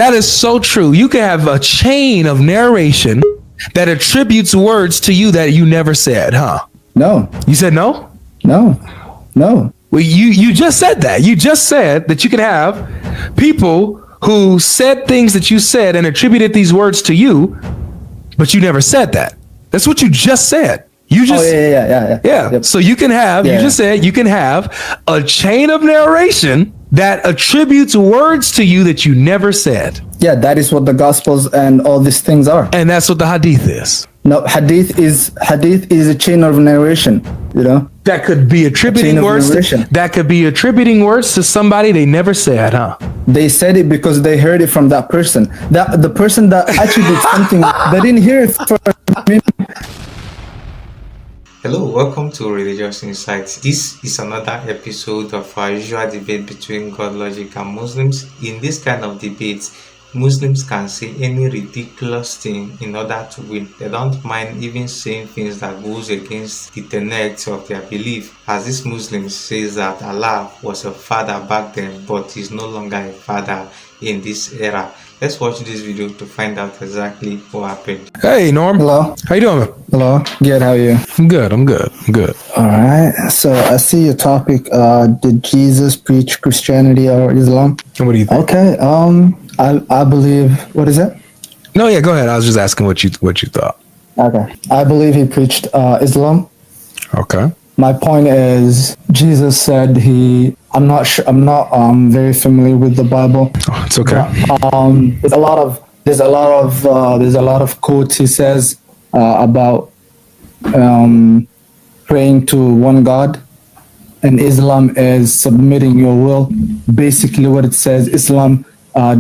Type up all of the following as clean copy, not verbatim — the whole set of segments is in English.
That is so true. You can have a chain of narration that attributes words to you that you never said, huh? No. You said no? No. Well, you just said that. You just said that you can have people who said things that you said and attributed these words to you, but you never said that. That's what you just said. You just yeah. Yep. So you can have you just said you can have a chain of narration that attributes words to you that you never said. Yeah, that is what the Gospels and all these things are. And that's what the Hadith is. No, Hadith is a chain of narration, you know? That could be attributing words to somebody they never said, huh? They said it because they heard it from that person. That the person that attributes something, they didn't hear it from him. Hello, welcome to Religious Insights. This is another episode of our usual debate between Godlogic and Muslims. In this kind of debates, Muslims can say any ridiculous thing in order to win. They don't mind even saying things that goes against the tenets of their belief. As this Muslim says that Allah was a father back then, but is no longer a father in this era. Let's watch this video to find out exactly what happened. Hey, Norm. Hello. How you doing? Hello. Good. How are you? I'm good. All right. So I see your topic. Did Jesus preach Christianity or Islam? And what do you think? Okay. I believe. What is it? No, yeah. Go ahead. I was just asking what you thought. Okay. I believe he preached Islam. Okay. My point is, Jesus said I'm not sure. I'm not very familiar with the Bible. Oh, it's okay. But, there's a lot of quotes he says about praying to one God, and Islam is submitting your will. Basically, what it says, Islam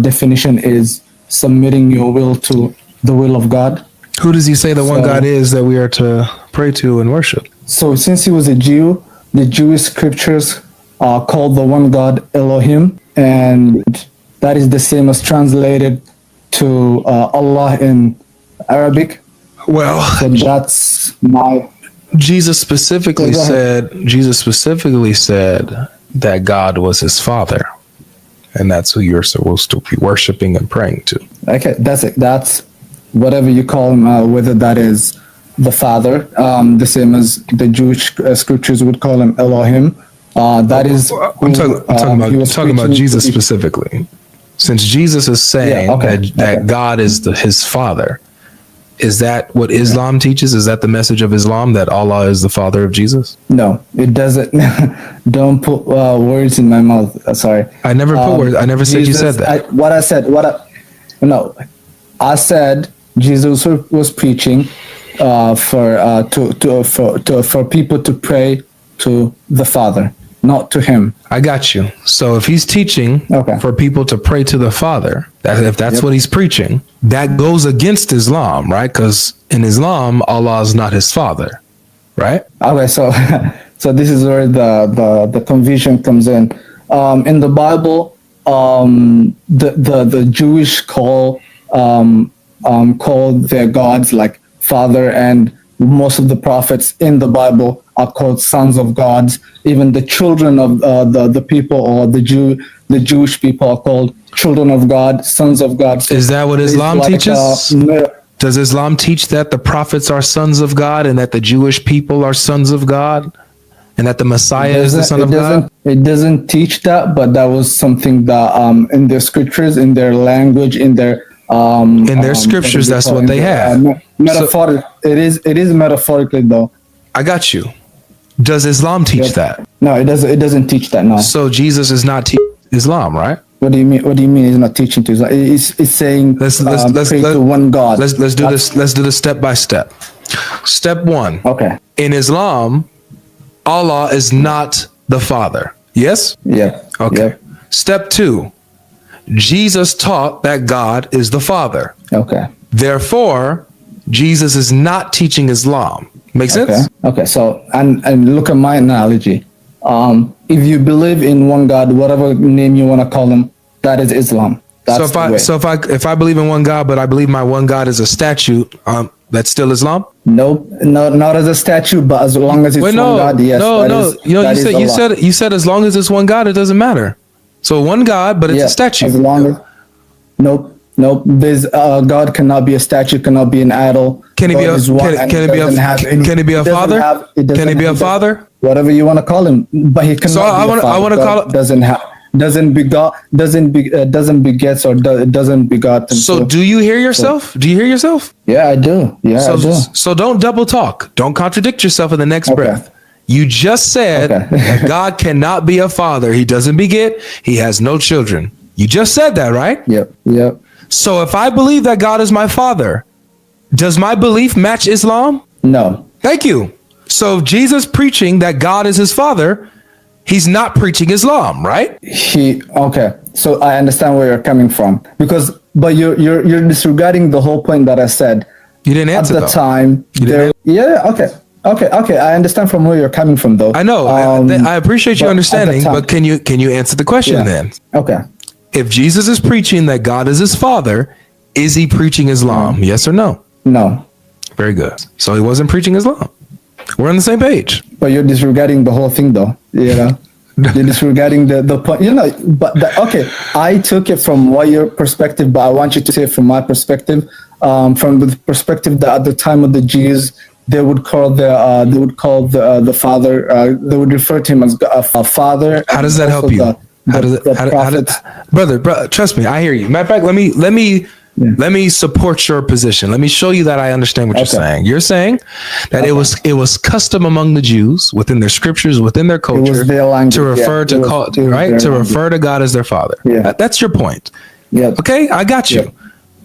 definition is submitting your will to the will of God. Who does he say the one God is that we are to pray to and worship? So since he was a Jew, the Jewish scriptures called the one God Elohim, and that is the same as translated to Allah in Arabic. Well, so that's my. Jesus specifically said that God was his father, and that's who you're supposed to be worshiping and praying to. Okay, that's it. That's whatever you call him, whether that is the father, the same as the Jewish scriptures would call him Elohim. That is. I'm talking about Jesus specifically. Since Jesus is saying that God is his father, is that what Islam teaches? Is that the message of Islam, that Allah is the father of Jesus? No, it doesn't. Don't put words in my mouth. Sorry. I never put words. I never said Jesus, you said that. I said Jesus was preaching for people to pray to the Father, not to him. I got you. So if he's teaching for people to pray to the Father, if that's what he's preaching, that goes against Islam, right? Because in Islam, Allah is not his father, right? Okay, so so this is where the confusion comes in. In the Bible, the Jewish call their gods like Father, and most of the prophets in the Bible are called sons of gods. Even the children of the people, or the Jewish people, are called children of God, sons of God. So is that what Islam teaches? Does Islam teach that the prophets are sons of God, and that the Jewish people are sons of God, and that the Messiah is the son of God? It doesn't teach that, but that was something that in their scriptures, in their language, in their scriptures, that's what they have. It is metaphorically though. I got you. Does Islam teach that? No, it doesn't. It doesn't teach that. No. So Jesus is not teaching Islam, right? What do you mean? What do you mean? He's not teaching to Islam? It's saying pray to one God. Let's do this. Let's do this step by step. Step one. Okay. In Islam, Allah is not the Father. Yes. Yeah. Okay. Yeah. Step two. Jesus taught that God is the Father. Okay. Therefore, Jesus is not teaching Islam. Make sense? Okay. So, and look at my analogy. If you believe in one God, whatever name you want to call him, that is Islam. That's if I believe in one God, but I believe my one God is a statue, that's still Islam? Nope, not as a statue, but as long as it's one God, yes. You said as long as it's one God, it doesn't matter. So one God, but it's a statue. Nope. There's God cannot be a statue, cannot be an idol. Can he be God a is one and can he be a doesn't have any- can he be a doesn't father? have- it doesn't Can he be a have- father? Whatever you want to call him, but he cannot. So I be a wanna- I father. wanna God call it- doesn't begets or doesn't begot. So do you hear yourself? Do you hear yourself? Yeah, I do. Yeah, I do. So don't double talk. Don't contradict yourself in the next breath. You just said Okay. that God cannot be a father. He doesn't beget. He has no children. You just said that, right? Yep. So if I believe that God is my father, does my belief match Islam? No. Thank you. So if Jesus preaching that God is his father, he's not preaching Islam, right? Okay. So I understand where you're coming from but you're disregarding the whole point that I said. You didn't answer At the though. time. Okay. I understand from where you're coming from, though. I know. I appreciate your but at the understanding, time- but can you answer the question then? Okay. If Jesus is preaching that God is his father, is he preaching Islam? Yes or no? No. Very good. So he wasn't preaching Islam. We're on the same page. But you're disregarding the whole thing, though. You're disregarding the point. Okay. I took it from your perspective, but I want you to say it from my perspective. From the perspective that at the time of the Jews, they would call the father. They would refer to him as a father. How does that help you? Brother, trust me, I hear you. Matter of fact, let me support your position. Let me show you that I understand what you're saying. You're saying that it was custom among the Jews within their scriptures, within their culture, their language, to refer to God as their father. Yeah. That's your point. Yeah. Okay, I got you.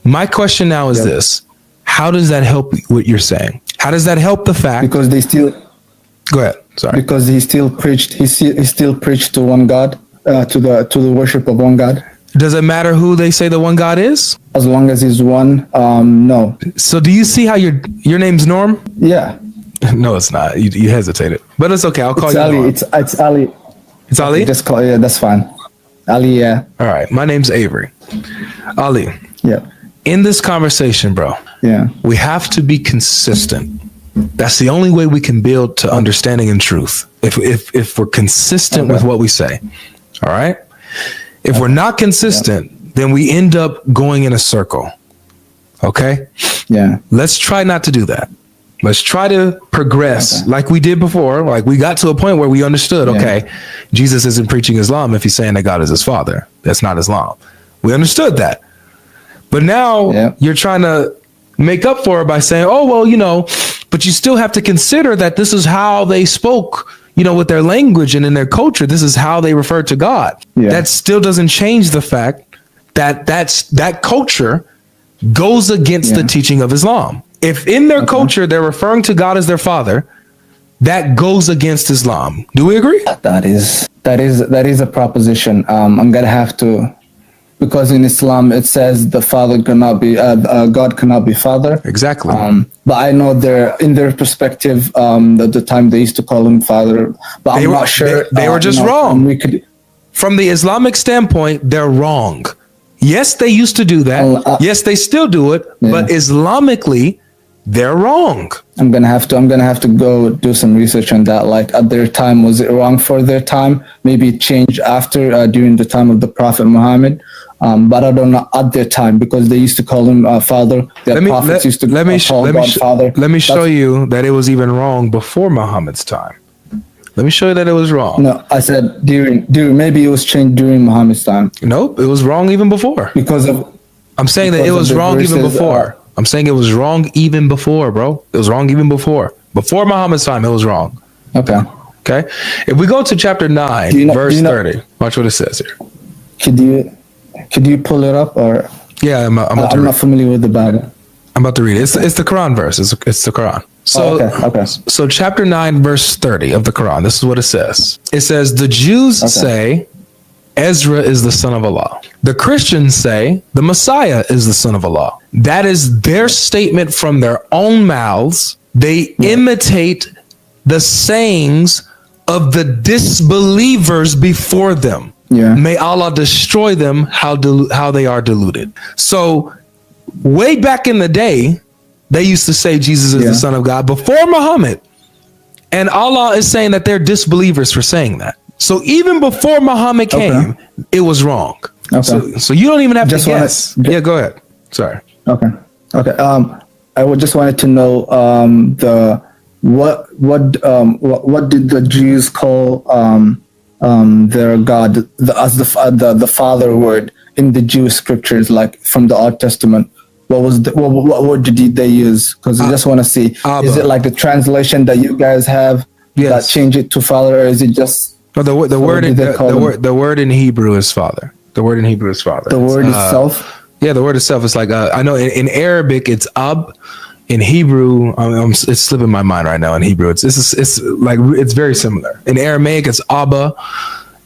My question now is this: how does that help what you're saying? How does that help the fact? Because they still. Go ahead. Sorry. Because he still preached. He still preached to one God, to the worship of one God. Does it matter who they say the one God is? As long as he's one, no. So do you see how your name's Norm? Yeah. No, it's not. You hesitated, but it's okay. I'll call you Ali. Norm. It's Ali. It's Ali? Just call. Yeah, that's fine. Ali. Yeah. All right. My name's Avery. Ali. Yeah. In this conversation, bro, Yeah. we have to be consistent. That's the only way we can build to understanding and truth. If we're consistent with what we say. All right. If we're not consistent, then we end up going in a circle. Okay. Yeah. Let's try not to do that. Let's try to progress like we did before. Like we got to a point where we understood, okay, Jesus isn't preaching Islam if he's saying that God is his father. That's not Islam. We understood that. But now you're trying to make up for it by saying, oh, well, but you still have to consider that this is how they spoke, with their language and in their culture. This is how they referred to God. Yeah. That still doesn't change the fact that that culture goes against the teaching of Islam. If in their culture they're referring to God as their father, that goes against Islam. Do we agree? That is a proposition. I'm gonna have to. Because in Islam it says the father cannot be God cannot be father. Exactly. But I know in their perspective, at the time they used to call him father. But I'm not sure they were just wrong. From the Islamic standpoint, they're wrong. Yes, they used to do that. Yes, they still do it. Yeah. But Islamically, they're wrong. I'm gonna have to go do some research on that. Like at their time, was it wrong for their time? Maybe it changed after during the time of the Prophet Muhammad. But I don't know at their time because they used to call him father. Prophets used to call God father. Let me show you that it was even wrong before Muhammad's time. Let me show you that it was wrong. No, I said during maybe it was changed during Muhammad's time. Nope, it was wrong even before. I'm saying that it was wrong even before. I'm saying it was wrong even before, bro. It was wrong even before. Before Muhammad's time, it was wrong. Okay. If we go to chapter 9, verse 30, watch what it says here. Could you pull it up or? Yeah, I'm not familiar with the Bible. I'm about to read it. It's the Quran verse. It's the Quran. So, okay. So chapter 9, verse 30 of the Quran, this is what it says. It says, the Jews say Ezra is the son of Allah. The Christians say the Messiah is the son of Allah. That is their statement from their own mouths. They imitate the sayings of the disbelievers before them. Yeah. May Allah destroy them how they are deluded. So way back in the day, they used to say Jesus is the son of God before Muhammad. And Allah is saying that they're disbelievers for saying that. So even before Muhammad came, it was wrong. Okay. So you don't even have Just to wanna- guess. Yeah, go ahead. Sorry. Okay. Okay. I would just wanted to know what did the Jews call their God as the Father word in the Jewish scriptures, like from the Old Testament? What was what word did they use? Because I just want to see, Abba. is it like the translation that you guys have Yes. that change it to Father, or is it just No, the what word did they call them? the word in Hebrew is father. The word in Hebrew is father. The word It's, itself? Yeah, the word itself is like I know in Arabic it's ab. In Hebrew, it's slipping my mind right now. In Hebrew, it's like it's very similar. In Aramaic, it's abba,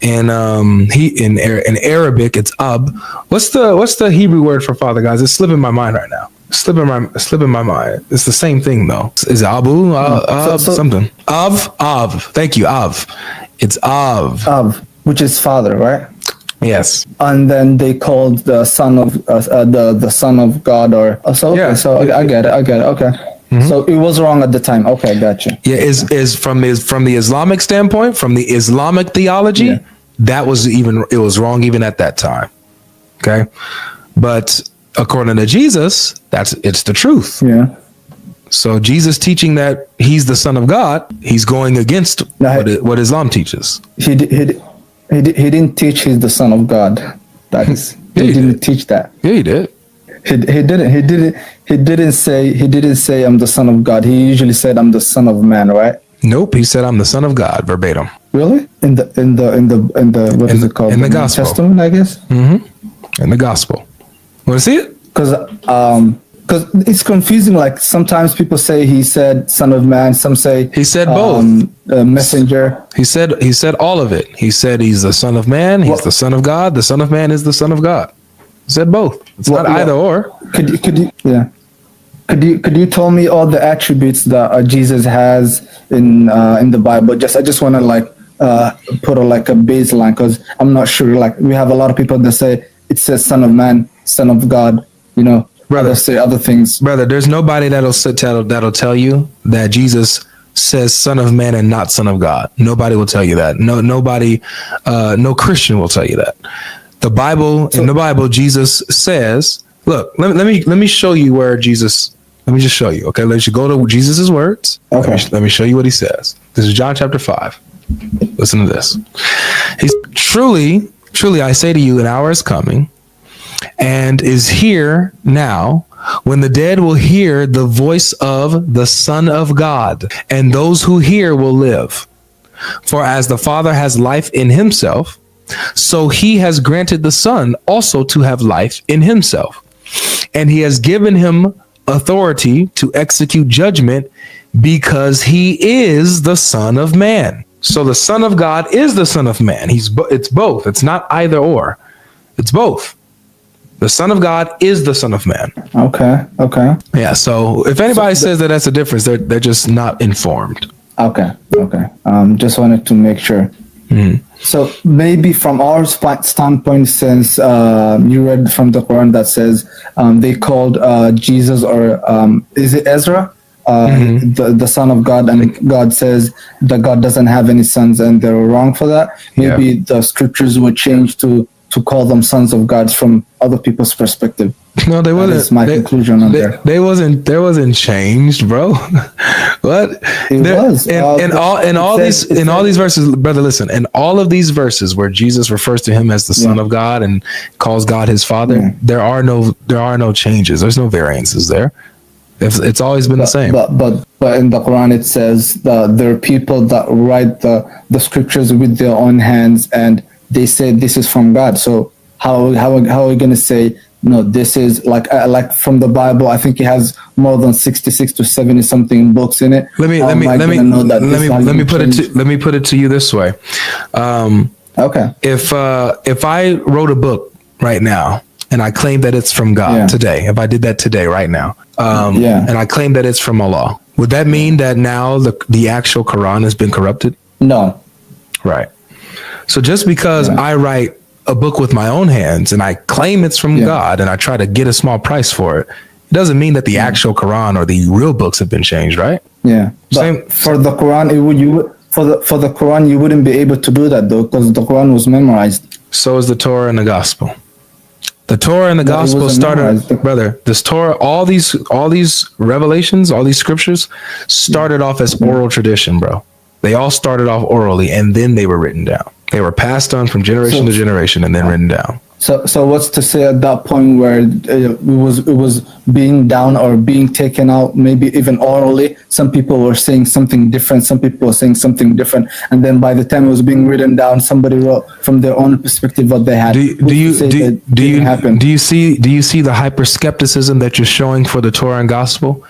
and in Arabic, it's ab. What's the Hebrew word for father, guys? It's slipping my mind right now. Slipping my mind. It's the same thing though. Is it abu? Something. Av. Thank you, av. It's av. Av, which is Father, right? Yes. And then they called the Son of the Son of God, or so. Okay, Yeah. so I get it. Okay. So it was wrong at the time. Okay, gotcha. Yeah, is from the Islamic standpoint, from the Islamic theology, Yeah. it was wrong even at that time. Okay, but according to Jesus, it's the truth. Yeah. So Jesus teaching that he's the Son of God, he's going against Now, what Islam teaches. He didn't teach he's the Son of God. That is, Yeah, he he didn't did. teach that. Yeah, he did. He didn't say I'm the Son of God. He usually said I'm the Son of Man, right? Nope, he said I'm the Son of God verbatim. Really? In the what is it called? in the New gospel. Testament, I guess. In the gospel. Want to see it? Because it's confusing. Like sometimes people say he said Son of Man. Some say He said both. Messenger. He said all of it. He said he's the Son of Man. He's the Son of God. The Son of Man is the Son of God. He said both. It's not either or. Could you tell me all the attributes that Jesus has in the Bible? I just want to put a baseline, because I'm not sure. Like we have a lot of people that say it says Son of Man, Son of God. You know, Brother. others say other things. Brother, there's nobody that'll tell you that Jesus says Son of Man and not Son of God. Nobody will tell you that. Nobody, no Christian will tell you that. In the Bible, Jesus says, look, let me show you where Jesus. Let me just show you. Okay, let's go to Jesus's words. Okay. Let me show you what he says. This is John chapter 5. Listen to this. He's truly, I say to you, an hour is coming and is here now when the dead will hear the voice of the Son of God, and those who hear will live. For as the Father has life in himself, so he has granted the Son also to have life in himself. And he has given him authority to execute judgment, because he is the Son of Man. So the Son of God is the Son of Man. It's both. It's not either or. It's both. The Son of God is the Son of Man. Okay. Yeah. So if anybody says that that's a difference, they're just not informed. Okay. Just wanted to make sure. So maybe from our standpoint, since you read from the Quran that says they called Jesus, or is it Ezra, the son of God, and God says that God doesn't have any sons, and they're wrong for that. Maybe the scriptures would change to call them sons of God from other people's perspective. No, they wasn't. That's my conclusion on there. They wasn't changed, bro. What? It was. In all these verses, brother. Listen, in all of these verses where Jesus refers to him as the Son of God and calls God his Father, there are no changes. There's no variances there. It's always been the same. But in the Quran it says that there are people that write the scriptures with their own hands, and they say this is from God. So how are we going to say, no, this is like from the Bible? I think it has more than 66 to 70 something books in it. Let me put it to you this way. Okay. If I wrote a book right now and I claim that it's from God today, if I did that today, right now, and I claim that it's from Allah, would that mean that now the actual Quran has been corrupted? No. Right. So just because I write a book with my own hands and I claim it's from God and I try to get a small price for it, it doesn't mean that the actual Quran or the real books have been changed, right? Yeah. But for the Quran, for the Quran, you wouldn't be able to do that though, because the Quran was memorized. So is the Torah and the Gospel. The Torah and the No, it Gospel wasn't started, memorized. brother. This Torah, all these revelations, all these scriptures started off as oral tradition, bro. They all started off orally, and then they were written down. They were passed on from generation to generation, and then written down. So what's to say at that point where it was being down or being taken out, maybe even orally? Some people were saying something different. Some people were saying something different, and then by the time it was being written down, somebody wrote from their own perspective what they had. Do you see the hyper skepticism that you're showing for the Torah and Gospel?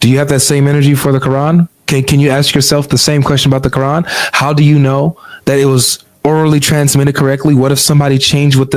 Do you have that same energy for the Quran? Can you ask yourself the same question about the Quran? How do you know that it was orally transmitted correctly? What if somebody changed what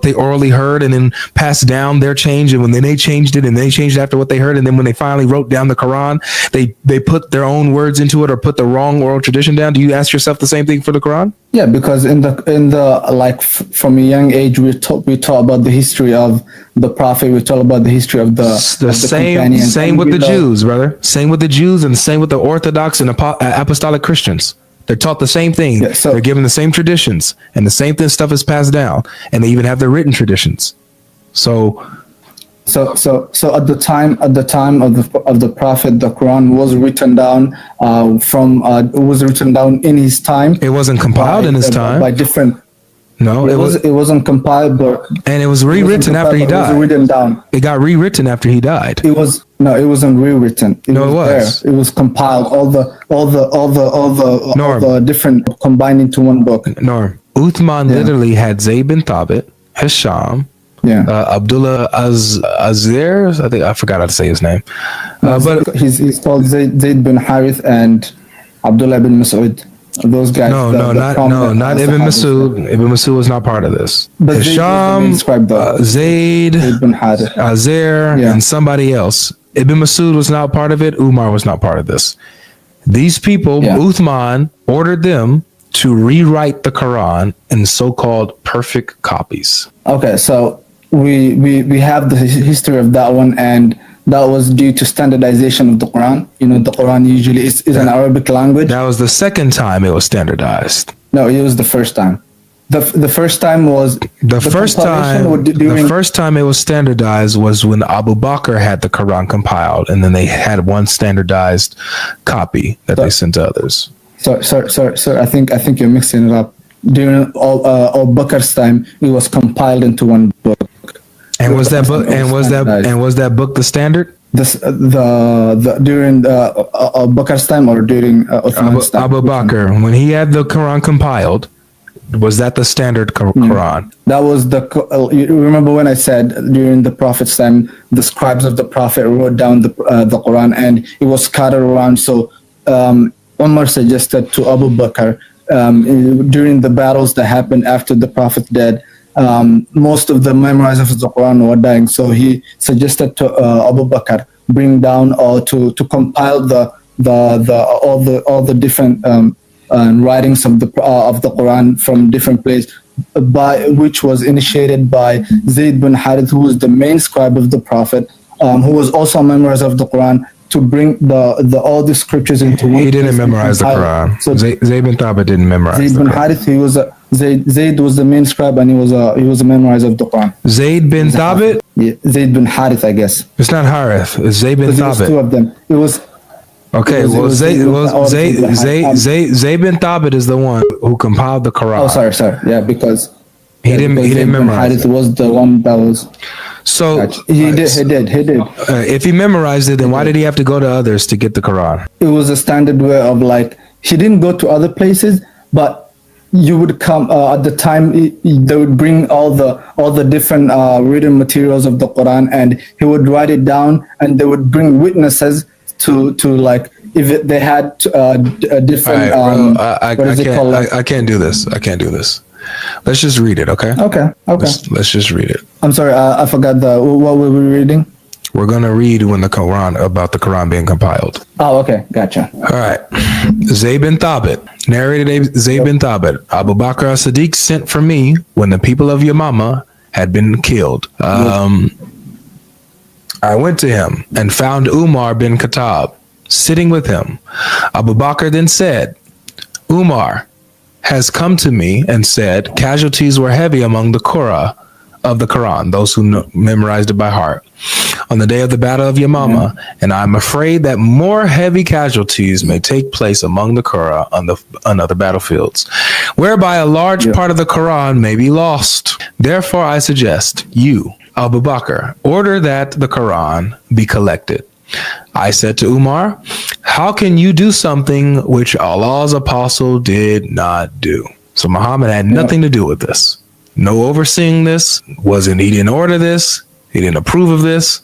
they orally heard and then passed down their change, and when then they changed it and they changed after what they heard, and then when they finally wrote down the Quran, they put their own words into it or put the wrong oral tradition down? Do you ask yourself the same thing for the Quran? Yeah, because in the like from a young age we taught about the history of the Prophet. We taught about the history of the same with the Jews, brother. Same with the Jews, and same with the Orthodox and apostolic Christians. They're taught the same thing. Yeah, they're given the same traditions, and the same stuff is passed down, and they even have their written traditions. So at the time of the Prophet, the Quran was written down in his time. It wasn't compiled in his time by different. No, it wasn't compiled, and it was rewritten after he died. It was written down. It got rewritten after he died. It wasn't rewritten. It was. There. It was compiled. All the different combined into one book. Norm. Uthman literally had Zayd bin Thabit, Hisham, Abdullah Azir. I think I forgot how to say his name. But he's called Zayd bin Harith and Abdullah bin Mas'ud. Those guys. Not Ibn Masud. Ibn Masud was not part of this. But Hisham, Zayd bin Harith, Azir, and somebody else. Ibn Masud was not part of it. Umar was not part of this. These people, Uthman ordered them to rewrite the Quran in so-called perfect copies. Okay, so we have the history of that one, and that was due to standardization of the Quran. You know, the Quran usually is an Arabic language. That was the second time it was standardized. No, it was the first time. The first time was the first time it was standardized was when Abu Bakr had the Quran compiled, and then they had one standardized copy that they sent to others. Sir, I think you're mixing it up. During Abu Bakr's time, it was compiled into one book. And was that book the standard? During Abu Bakr's time or during Uthman's time? Abu Bakr, when he had the Quran compiled, was that the standard Quran? That was you remember when I said during the Prophet's time, the scribes of the Prophet wrote down the Quran, and it was scattered around. So Umar suggested to Abu Bakr during the battles that happened after the Prophet died, most of the memorizers of the Quran were dying. So he suggested to Abu Bakr bring down or to compile all the different writings of the Quran from different places, which was initiated by Zayd bin Harith, who was the main scribe of the Prophet, who was also a memorizer of the Quran, to bring all the scriptures into one. He didn't memorize the Quran. So Zayd bin Thabit didn't memorize. Zayd bin Harith, Zayd was the main scribe, and he was a memorizer of the Quran. Zayd bin Thabit? Yeah, Zayd bin Harith, I guess. It's not Harith. It's Zayd bin Thabit. There was two of them. It was. Okay, Zayd bin Thabit is the one who compiled the Quran. Oh, sorry. Yeah, because he didn't memorize. Harith was the one that was. So he did. If he memorized it, then why did he have to go to others to get the Quran? It was a standard way of he didn't go to other places, but you would come at the time. They would bring all the different written materials of the Quran, and he would write it down, and they would bring witnesses to if they had different. Right, I can't do this. Let's just read it, okay? Okay. Let's just read it. I'm sorry, I forgot what were we reading? We're gonna read about the Quran being compiled. Oh, okay, gotcha. All right. Zayd bin Thabit, narrated Zayd bin Thabit. Abu Bakr as-Siddiq sent for me when the people of Yamama had been killed. I went to him and found Umar bin Khattab sitting with him. Abu Bakr then said, Umar has come to me and said, casualties were heavy among the Qurra of the Quran, those who memorized it by heart, on the day of the battle of Yamama, and I'm afraid that more heavy casualties may take place among the Qur'an on other battlefields, whereby a large part of the Quran may be lost. Therefore, I suggest you, Abu Bakr, order that the Quran be collected. I said to Umar, how can you do something which Allah's apostle did not do? So Muhammad had nothing to do with this. No overseeing this. He didn't order this. He didn't approve of this.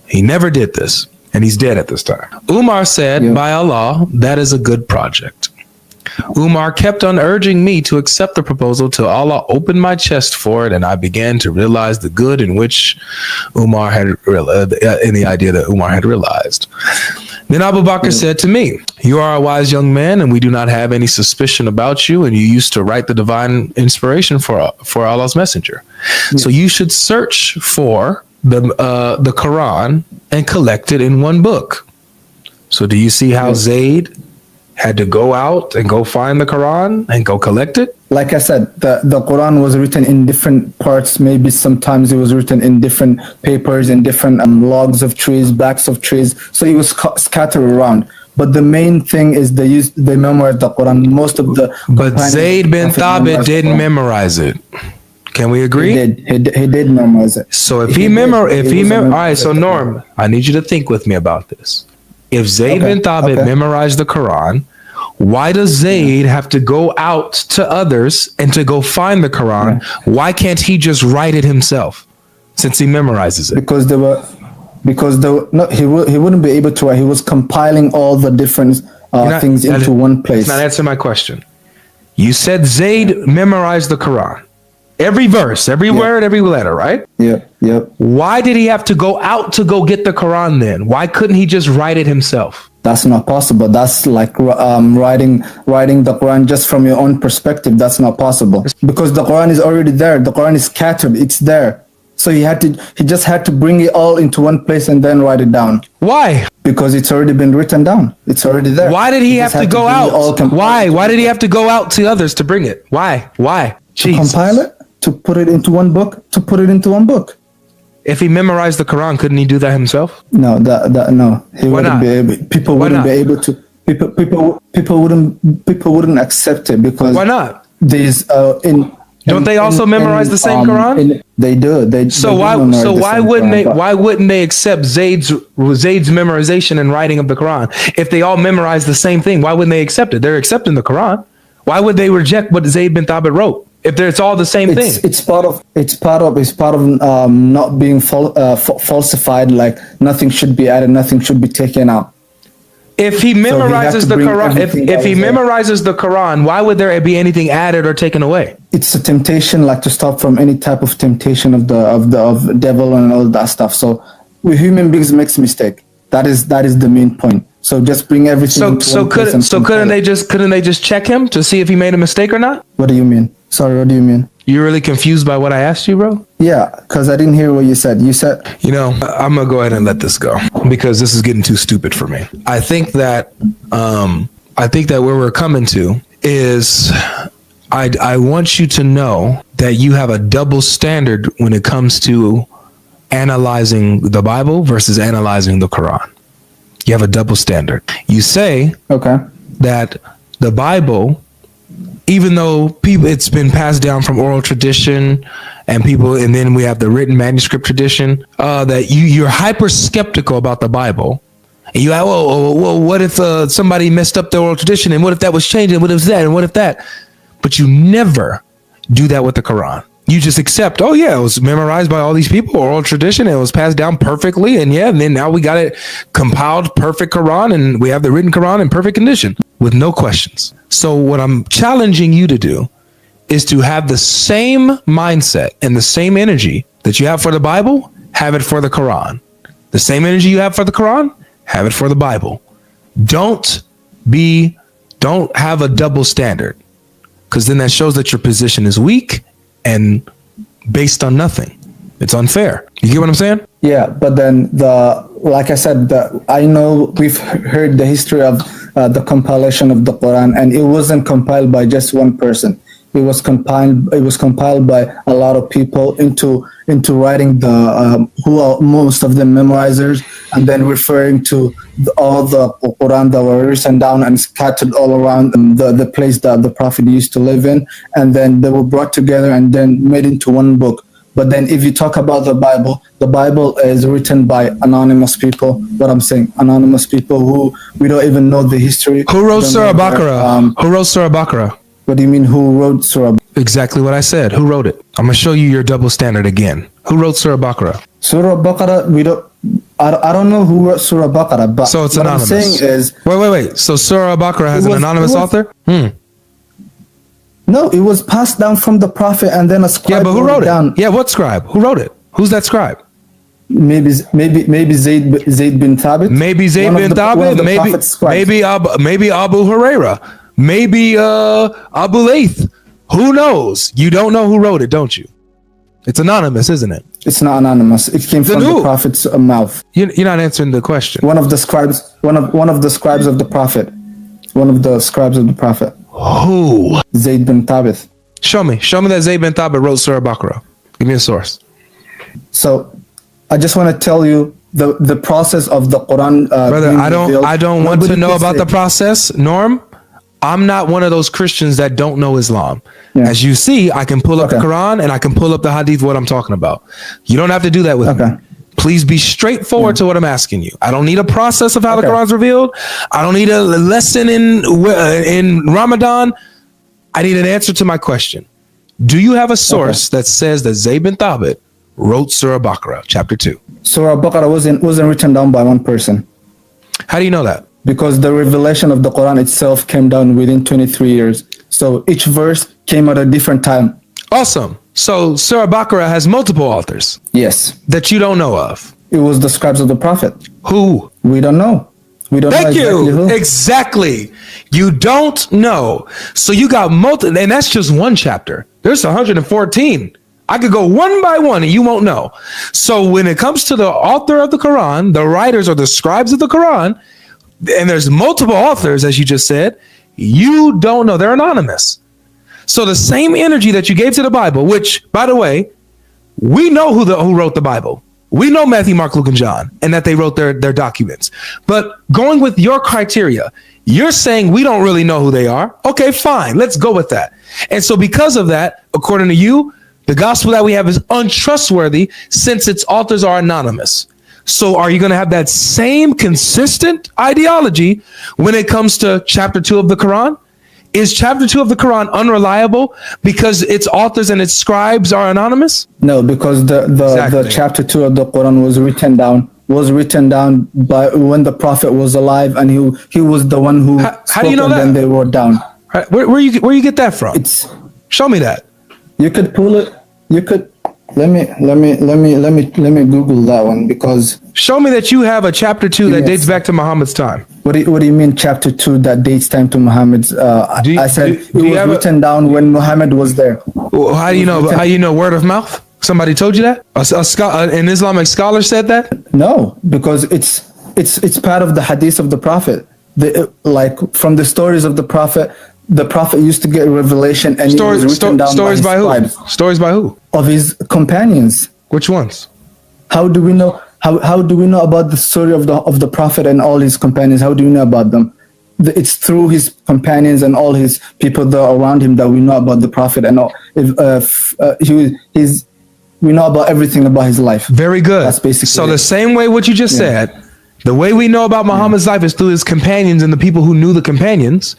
He never did this. And he's dead at this time. Umar said, by Allah, that is a good project. Umar kept on urging me to accept the proposal till Allah opened my chest for it, and I began to realize the good in which Umar had in the idea that Umar had realized. Then Abu Bakr said to me, you are a wise young man, and we do not have any suspicion about you, and you used to write the divine inspiration for Allah's messenger. So you should search for the Quran and collect it in one book. So do you see how Zayd had to go out and go find the Quran and go collect it? Like I said, the Quran was written in different parts. Maybe sometimes it was written in different papers, in different logs of trees, backs of trees. So it was scattered around. But the main thing is they memorized the Quran. Most of the But Zayd bin Thabit didn't memorize it. Can we agree? He did memorize it. So if he memorized, all right. So Norm, I need you to think with me about this. If Zayd bin Thabit memorized the Quran, why does Zayd have to go out to others and to go find the Quran? Why can't he just write it himself, since he memorizes it? Because he wouldn't be able to write. He was compiling all the different things into one place. That's not answering my question. You said Zayd memorized the Quran. Every verse, every word, every letter, right? Yeah. Why did he have to go out to go get the Quran then? Why couldn't he just write it himself? That's not possible. That's like writing the Quran just from your own perspective. That's not possible. Because the Quran is already there. The Quran is scattered. It's there. So he just had to bring it all into one place and then write it down. Why? Because it's already been written down. It's already there. Why did he have to go out? Why? Why did he have to go out to others to bring it? Why? To compile it? To put it into one book? If he memorized the Quran, couldn't he do that himself? No, no. He wouldn't be able. People wouldn't be able to. People wouldn't accept it because. Why not? Don't they also memorize the same Quran? They do. Why wouldn't they accept Zayd's memorization and writing of the Quran? If they all memorize the same thing, why wouldn't they accept it? They're accepting the Quran. Why would they reject what Zayd bin Thabit wrote? If it's all the same thing, it's part of not being falsified. Like nothing should be added, nothing should be taken out. If he memorizes the Quran, if he memorizes the Quran, why would there be anything added or taken away? It's a temptation, like to stop from any type of temptation of the devil and all that stuff. So we human beings makes mistake. That is the main point. So just bring everything. Couldn't they just check him to see if he made a mistake or not? What do you mean? Sorry, what do you mean? You're really confused by what I asked you, bro? Yeah, because I didn't hear what you said. You said... I'm going to go ahead and let this go because this is getting too stupid for me. I think that where we're coming to is I want you to know that you have a double standard when it comes to analyzing the Bible versus analyzing the Quran. You have a double standard. You say that the Bible, even though it's been passed down from oral tradition and then we have the written manuscript tradition, that you're hyper skeptical about the Bible. And you have, well, what if somebody messed up the oral tradition? And what if that was changed? And what if that? And what if that? But you never do that with the Quran. You just accept, it was memorized by all these people, oral tradition, and it was passed down perfectly. And then now we got it compiled, perfect Quran, and we have the written Quran in perfect condition with no questions. So what I'm challenging you to do is to have the same mindset and the same energy that you have for the Bible, have it for the Quran. The same energy you have for the Quran, have it for the Bible. Don't have a double standard, because then that shows that your position is weak and based on nothing. It's unfair. You get what I'm saying? Yeah, but then like I said, I know we've heard the history of the compilation of the Quran, and it wasn't compiled by just one person. It it was compiled by a lot of people into writing the who are most of them memorizers, and then referring to all the Quran that were written down and scattered all around the place that the Prophet used to live in, and then they were brought together and then made into one book. But then if you talk about the Bible is written by anonymous people. What I'm saying, anonymous people who we don't even know the history. Who wrote Surah Baqarah? Who wrote Surah Baqarah? What do you mean, who wrote Surah? Exactly what I said. Who wrote it? I'm going to show you your double standard again. Who wrote Surah Baqarah? Surah Baqarah, I don't know who wrote Surah Baqarah, but so it's what anonymous. I'm saying is... Wait. So Surah Baqarah has an anonymous author? No, it was passed down from the Prophet and then a scribe. Yeah, but who wrote it? Down. Yeah, what scribe? Who wrote it? Who's that scribe? Maybe Zayd bin Thabit. Maybe Zayd bin Thabit. Maybe Abu Huraira. Maybe Abu Layth. Who knows? You don't know who wrote it, don't you? It's anonymous, isn't it? It's not anonymous. It came from the Prophet's mouth. You're not answering the question. One of the scribes. One of the scribes of the Prophet. One of the scribes of the Prophet. Who? Zayd bin Thabit. Show me that Zayd bin Thabit wrote Surah Baqarah. Give me a source. So, I just want to tell you the process of the Quran. Brother, I don't want to know about the process, Norm. I'm not one of those Christians that don't know Islam. Yeah. As you see, I can pull up the Quran and I can pull up the Hadith, what I'm talking about. You don't have to do that with me. Please be straightforward to what I'm asking you. I don't need a process of how the Quran's revealed. I don't need a lesson in Ramadan. I need an answer to my question. Do you have a source that says that Zayd bin Thabit wrote Surah Baqarah, chapter 2? Surah Baqarah wasn't written down by one person. How do you know that? Because the revelation of the Quran itself came down within 23 years. So each verse came at a different time. Awesome. So Surah Baqarah has multiple authors. Yes. That you don't know of. It was the scribes of the Prophet. Who? We don't know. We don't know exactly who. Exactly. You don't know. So you got multiple, and that's just one chapter. There's 114. I could go one by one and you won't know. So when it comes to the author of the Quran, the writers or the scribes of the Quran, and there's multiple authors, as you just said, you don't know. They're anonymous. So the same energy that you gave to the Bible, which, by the way, we know who wrote the Bible. We know Matthew, Mark, Luke, and John, and that they wrote their documents. But going with your criteria, you're saying we don't really know who they are. Okay, fine. Let's go with that. And so because of that, according to you, the gospel that we have is untrustworthy since its authors are anonymous. So are you going to have that same consistent ideology when it comes to chapter 2 of the Quran? Is chapter 2 of the Quran unreliable because its authors and its scribes are anonymous? No, because the chapter 2 of the Quran was written down by when the Prophet was alive, and he was the one who how do you know that? Then they wrote down. Right. Where you get that from? Show me that. You could pull it. You could. Let me Google that one, because show me that you have a chapter 2 that dates back to Muhammad's time. What do you mean chapter 2 that dates time to Muhammad's? I said it was written down when Muhammad was there. Well, how do you know? How you know? Word of mouth? Somebody told you that? An Islamic scholar said that? No, because it's part of the hadith of the Prophet. Like from the stories of the Prophet. The Prophet used to get revelation, and it was written down stories by who? Stories by who? Of his companions. Which ones? How do we know? How do we know about the story of the Prophet and all his companions? How do we know about them? It's through his companions and all his people that are around him that we know about the Prophet and all. We know about everything about his life. Very good. That's basically so the same way what you just said. The way we know about Muhammad's life is through his companions and the people who knew the companions,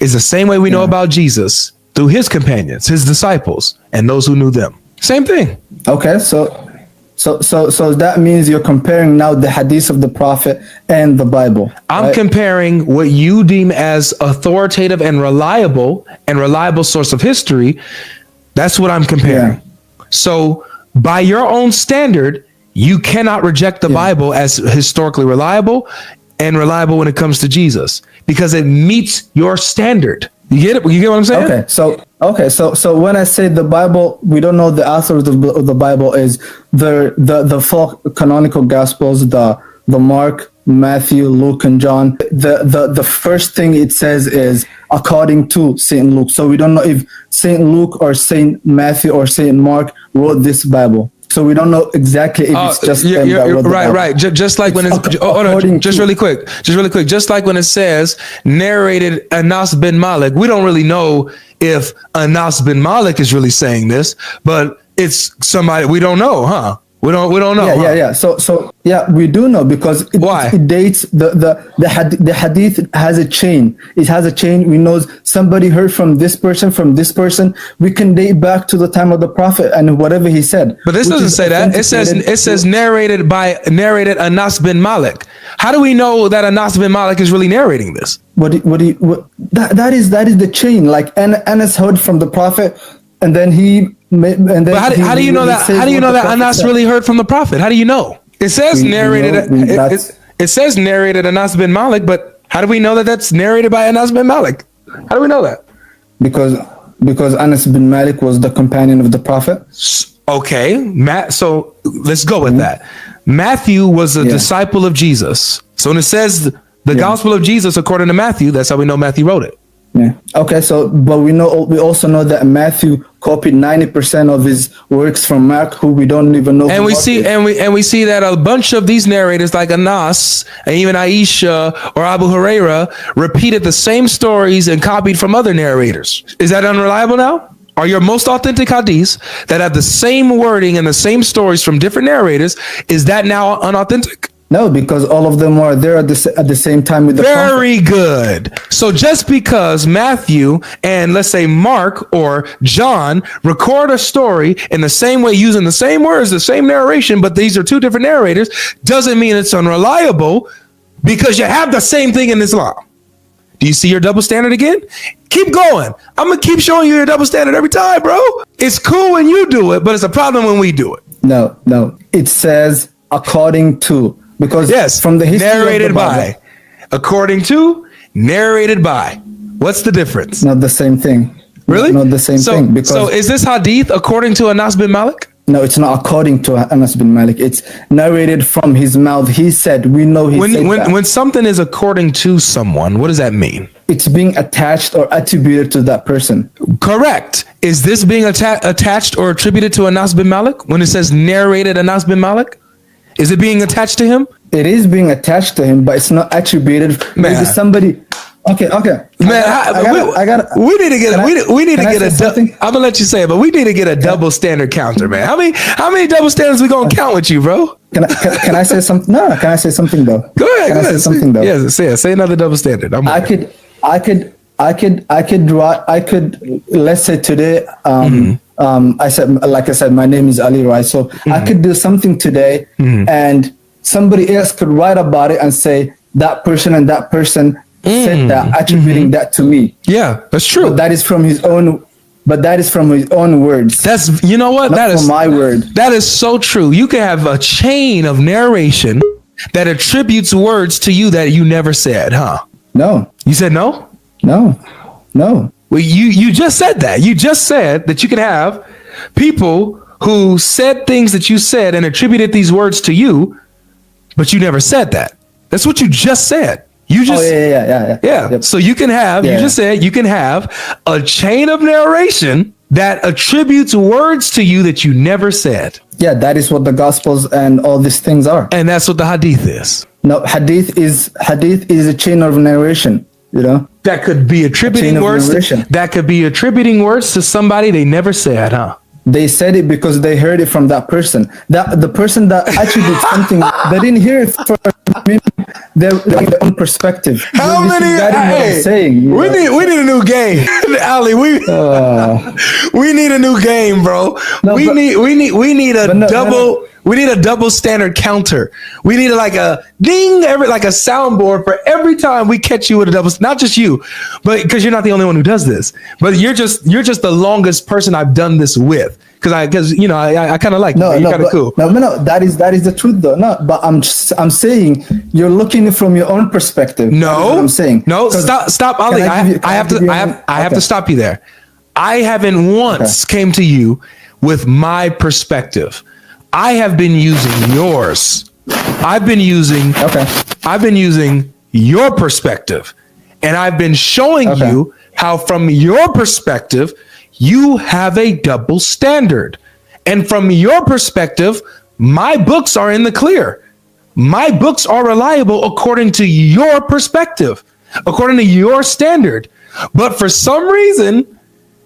is the same way we know about Jesus through his companions, his disciples, and those who knew them. Same thing. Okay, so that means you're comparing now the hadith of the Prophet and the Bible. I'm comparing what you deem as authoritative and reliable source of history. That's what I'm comparing. Yeah. So by your own standard, you cannot reject the Bible as historically reliable and reliable when it comes to Jesus, because it meets your standard. You get it? You get what I'm saying? So when I say the Bible, we don't know the author of the Bible is the four canonical Gospels, the Mark, Matthew, Luke, and John. The first thing it says is according to Saint Luke. So we don't know if Saint Luke or Saint Matthew or Saint Mark wrote this Bible. So we don't know exactly if it's just them that wrote the Bible. Right. Just like when just really quick. Just like when it says narrated Anas bin Malik, we don't really know if Anas bin Malik is really saying this, but it's somebody we don't know, huh? We don't know. Yeah. So we do know because it dates the hadith has a chain. It has a chain. We know somebody heard from this person. We can date back to the time of the Prophet and whatever he said. But this doesn't say that. It says narrated Anas bin Malik. How do we know that Anas bin Malik is really narrating this? That is the chain. Like Anas heard from the Prophet, and then he. But how do you know that? How do you know that Anas really heard from the Prophet? How do you know? It says narrated. It says narrated Anas bin Malik, but how do we know that that's narrated by Anas bin Malik? How do we know that? Because Anas bin Malik was the companion of the Prophet. Okay, so let's go with that. Matthew was a disciple of Jesus. So when it says the Gospel of Jesus according to Matthew, that's how we know Matthew wrote it. Yeah. Okay. But we also know that Matthew copied 90% of his works from Mark, who we don't even know. And we see that a bunch of these narrators, like Anas and even Aisha or Abu Huraira, repeated the same stories and copied from other narrators. Is that unreliable now? Are your most authentic hadiths that have the same wording and the same stories from different narrators, is that now unauthentic? No, because all of them are there at the same time with the Prophet. Very good. So just because Matthew and let's say Mark or John record a story in the same way, using the same words, the same narration, but these are two different narrators, doesn't mean it's unreliable, because you have the same thing in Islam. Do you see your double standard again? Keep going. I'm going to keep showing you your double standard every time, bro. It's cool when you do it, but it's a problem when we do it. No. It says according to. Because from the history narrated of the Bible, by, according to, narrated by. What's the difference? Not the same thing. Really? Not the same thing. So is this hadith according to Anas bin Malik? No, it's not according to Anas bin Malik. It's narrated from his mouth. He said, we know he said that. When something is according to someone, what does that mean? It's being attached or attributed to that person. Correct. Is this being attached or attributed to Anas bin Malik when it says narrated Anas bin Malik? Is it being attached to him? It is being attached to him, but it's not attributed. Man. Maybe somebody. Okay. Man, we need to get a something. I'm gonna let you say it, but we need to get a double standard counter, man. How many double standards we gonna count with you, bro? Can I say something? No, can I say something though? Go ahead. Can I say something though? Yes, say another double standard. I could. Let's say today. I said, my name is Ali, right? So I could do something today, and somebody else could write about it and say that person and that person said that, attributing that to me. Yeah, that's true. But that is from his own. But that is from his own words. That's, you know what? Not from my word. That is so true. You can have a chain of narration that attributes words to you that you never said, huh? No. You said no? No. Well, you just said that. You just said that you can have people who said things that you said and attributed these words to you, but you never said that. That's what you just said. You just yeah. Yep. So you can have you just said you can have a chain of narration that attributes words to you that you never said. Yeah, that is what the Gospels and all these things are. And that's what the Hadith is. No, Hadith is a chain of narration. You know, that could be attributing words. That could be attributing words to somebody they never said, huh? They said it because they heard it from that person. That the person that attributes something, they didn't hear it from their own perspective. How many? Hey, saying, we need a new game, Ali. We need a new game, bro. No, we need a double standard counter. We need like a ding, like a soundboard for every time we catch you with a double. Not just you, but because you're not the only one who does this. But you're just the longest person I've done this with. Because I kind of like you. You're kind of cool. No, that is the truth though. No, but I'm saying you're looking from your own perspective. No, I'm saying no. Stop, Ali. I have to stop you there. I haven't once came to you with my perspective. I have been using yours. I've been using your perspective, and I've been showing you how from your perspective you have a double standard. And from your perspective, my books are in the clear. My books are reliable according to your perspective, according to your standard. But for some reason,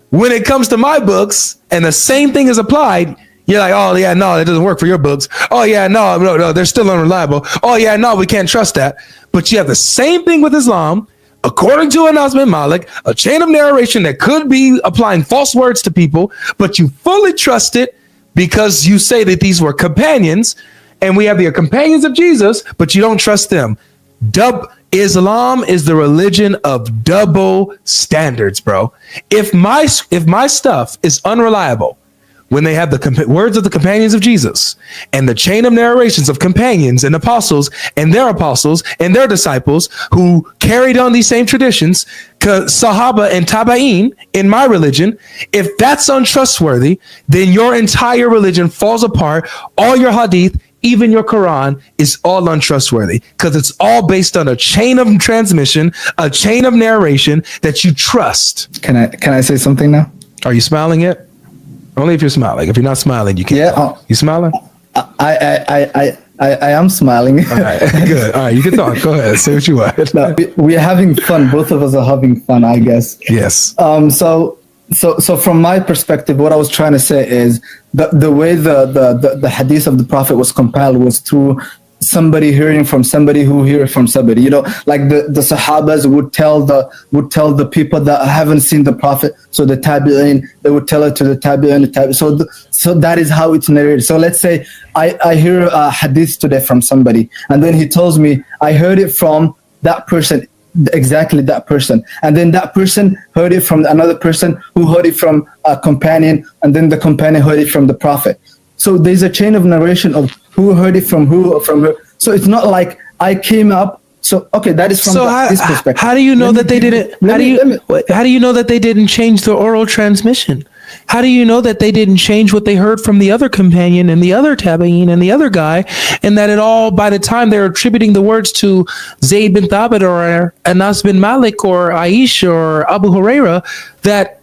when it comes to my books and the same thing is applied, you're like, oh yeah, no, it doesn't work for your books. Oh yeah, no, they're still unreliable. Oh yeah, no, we can't trust that. But you have the same thing with Islam, according to Anas bin Malik, a chain of narration that could be applying false words to people, but you fully trust it because you say that these were companions, and we have the companions of Jesus, but you don't trust them. Islam is the religion of double standards, bro. If my stuff is unreliable, when they have the words of the companions of Jesus and the chain of narrations of companions and apostles and their disciples who carried on these same traditions, Sahaba and Tabaeen in my religion, if that's untrustworthy, then your entire religion falls apart. All your hadith, even your Quran, is all untrustworthy because it's all based on a chain of transmission, a chain of narration that you trust. Can I say something now? Are you smiling yet? Only if you're smiling. If you're not smiling, you can't. Yeah. You smiling? I am smiling. All right, good. All right, you can talk. Go ahead. Say what you want. No, we're having fun. Both of us are having fun, I guess. Yes. So from my perspective, what I was trying to say is the way the hadith of the Prophet was compiled was through somebody hearing from somebody who hear from somebody. You know, like the Sahabas would tell the people that haven't seen the Prophet. So the Tabi'in, they would tell it to the Tabi'in. So that is how it's narrated. So let's say I hear a hadith today from somebody, and then he tells me I heard it from that person. Exactly that person, and then that person heard it from another person who heard it from a companion, and then the companion heard it from the Prophet. So there's a chain of narration of who heard it from who, from her. So it's not like I came up. So okay, that is from this perspective. How do you know that they didn't? How do you know that they didn't change the oral transmission? How do you know that they didn't change what they heard from the other companion and the other tabi'in and the other guy, and that it all, by the time they're attributing the words to Zayd bin Thabit or Anas bin Malik or Aisha or Abu Huraira, that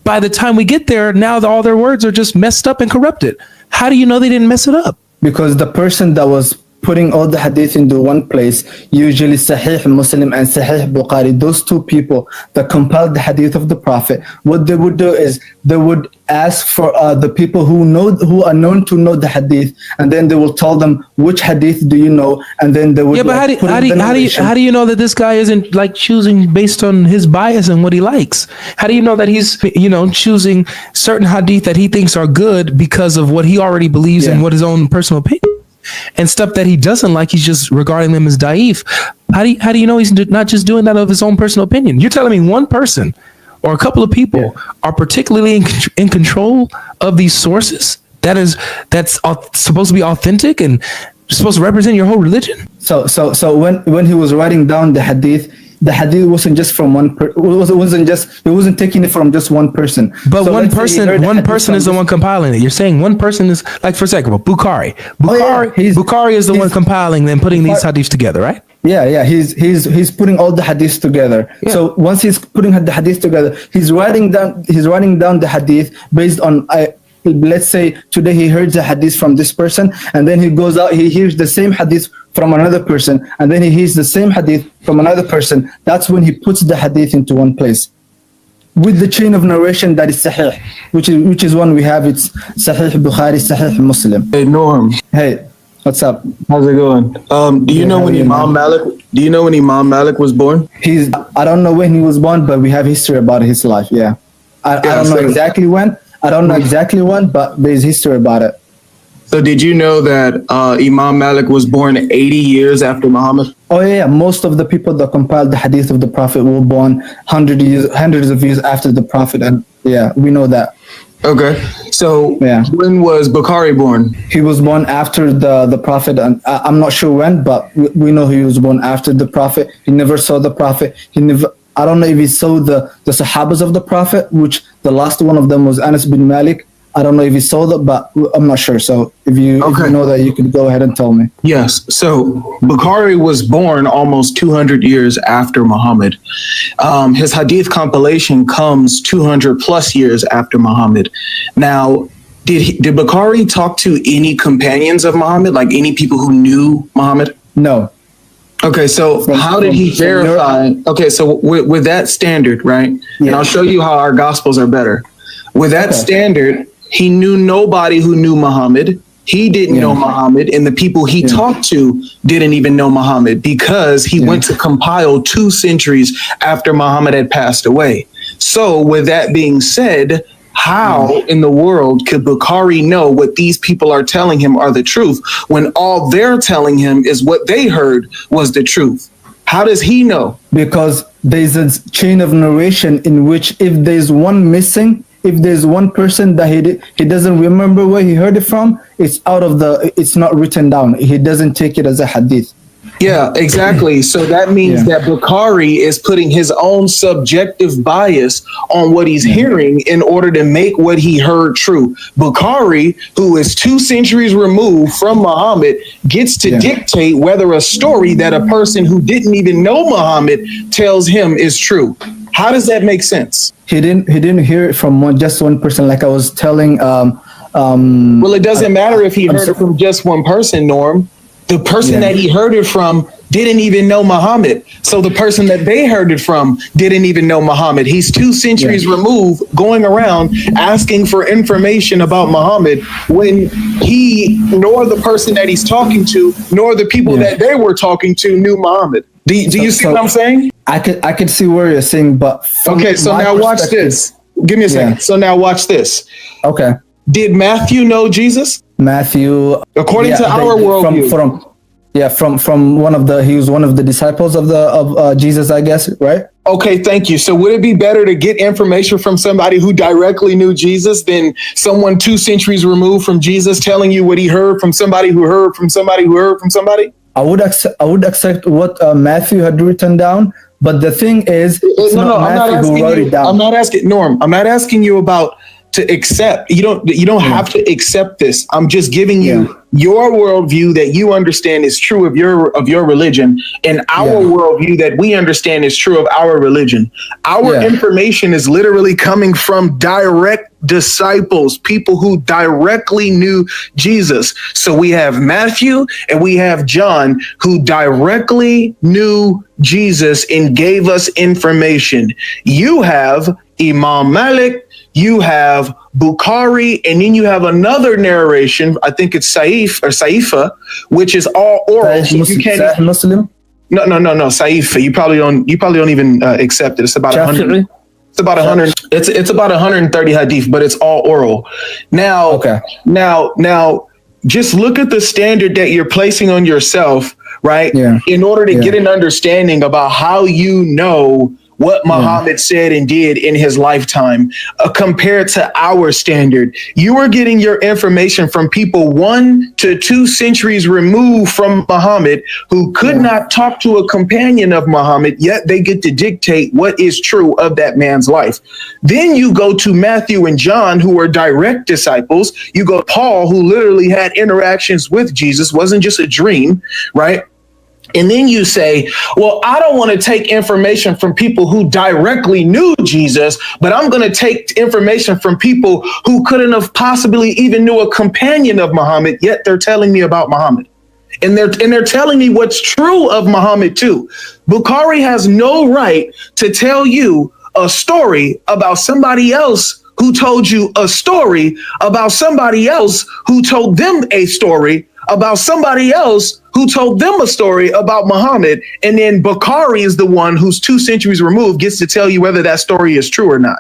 by the time we get there, now all their words are just messed up and corrupted? How do you know they didn't mess it up? Because the person that was putting all the hadith into one place, usually Sahih Muslim and Sahih Bukhari, those two people that compiled the hadith of the Prophet, what they would do is they would ask for the people who are known to know the hadith, and then they will tell them which hadith do you know, and then they would. Yeah, but how do you know that this guy isn't like choosing based on his bias and what he likes? How do you know that he's choosing certain hadith that he thinks are good because of what he already believes and what his own personal opinion? And stuff that he doesn't like, he's just regarding them as daif. How do you know he's not just doing that of his own personal opinion? You're telling me one person or a couple of people are particularly in control of these sources that's supposed to be authentic and supposed to represent your whole religion? So when he was writing down the hadith wasn't just from one he wasn't taking it from just one person. But so one person is the one compiling it. You're saying one person is, like, for example, Bukhari. Bukhari is the one compiling and putting these hadiths together, right? Yeah. He's putting all the hadiths together. Yeah. So once he's putting the hadiths together, he's writing down the hadith based on let's say today he heard the hadith from this person, and then he goes out, he hears the same hadith from another person, and then he hears the same hadith from another person. That's when he puts the hadith into one place with the chain of narration that is sahih, which is one we have. It's Sahih Bukhari, Sahih Muslim. Hey Norm. Hey, what's up? How's it going? Do you know when Imam Malik was born? I don't know when he was born, but we have history about his life. Yeah. I don't know exactly when. But there's history about it. So did you know that Imam Malik was born 80 years after Muhammad? Oh yeah, most of the people that compiled the hadith of the Prophet were born hundreds of years after the Prophet, and yeah, we know that. Okay, so when was Bukhari born? He was born after the Prophet, and I'm not sure when, but we know he was born after the Prophet. He never saw the Prophet. I don't know if he saw the Sahabas of the Prophet, which the last one of them was Anas bin Malik. I don't know if you saw that, but I'm not sure. So if you know that, you could go ahead and tell me. Yes. So Bukhari was born almost 200 years after Muhammad. His Hadith compilation comes 200 plus years after Muhammad. Now, did Bukhari talk to any companions of Muhammad, like any people who knew Muhammad? No. Okay, so how did he verify? Okay, so with that standard, right? Yeah. And I'll show you how our Gospels are better. With that standard, he knew nobody who knew Muhammad. He didn't know Muhammad, and the people he talked to didn't even know Muhammad, because he went to compile 2 centuries after Muhammad had passed away. So with that being said, how in the world could Bukhari know what these people are telling him are the truth when all they're telling him is what they heard was the truth? How does he know? Because there's a chain of narration in which if there's one missing, if there's one person that he doesn't remember where he heard it from, it's not written down. He doesn't take it as a hadith. Yeah, exactly. So that means that Bukhari is putting his own subjective bias on what he's hearing in order to make what he heard true. Bukhari, who is 2 centuries removed from Muhammad, gets to dictate whether a story that a person who didn't even know Muhammad tells him is true. How does that make sense? He didn't hear it from just one person, like I was telling. Well, it doesn't matter if he heard it from just one person, Norm. The person that he heard it from didn't even know Muhammad. So the person that they heard it from didn't even know Muhammad. He's 2 centuries removed, going around asking for information about Muhammad when he, nor the person that he's talking to, nor the people that they were talking to knew Muhammad. Do you see what I'm saying? I could see where you're saying, but okay, so now watch this. Give me a second. So now watch this. Okay. Did Matthew know Jesus? Matthew, according to our worldview, he was one of the disciples of Jesus, I guess, right? Okay, thank you. So would it be better to get information from somebody who directly knew Jesus than someone 2 centuries removed from Jesus telling you what he heard from somebody who heard from somebody who heard from somebody? I would accept what Matthew had written down, but the thing is, it's not Matthew who wrote it down. I'm not asking, Norm. I'm not asking you about to accept. You don't have to accept this. I'm just giving you your worldview that you understand is true of your religion, and our worldview that we understand is true of our religion. Our information is literally coming from direct disciples, people who directly knew Jesus. So we have Matthew and we have John who directly knew Jesus and gave us information. You have Imam Malik, you have Bukhari, and then you have another narration. I think it's Saifa, which is all oral. Sahih Muslim? No. Saifa. You probably don't even accept it. It's about 100. It's about 100. It's about 130 hadith, but it's all oral. Now, now, just look at the standard that you're placing on yourself, right? Yeah. In order to get an understanding about how you know what Muhammad said and did in his lifetime compared to our standard. You are getting your information from people 1 to 2 centuries removed from Muhammad who could not talk to a companion of Muhammad, yet they get to dictate what is true of that man's life. Then you go to Matthew and John, who are direct disciples. You go to Paul, who literally had interactions with Jesus, wasn't just a dream, right? And then you say, well, I don't want to take information from people who directly knew Jesus, but I'm going to take information from people who couldn't have possibly even knew a companion of Muhammad, yet they're telling me about Muhammad. And they're telling me what's true of Muhammad too. Bukhari has no right to tell you a story about somebody else who told you a story about somebody else who told them a story about somebody else who told them a story about Muhammad. And then Bukhari is the one who's 2 centuries removed, gets to tell you whether that story is true or not.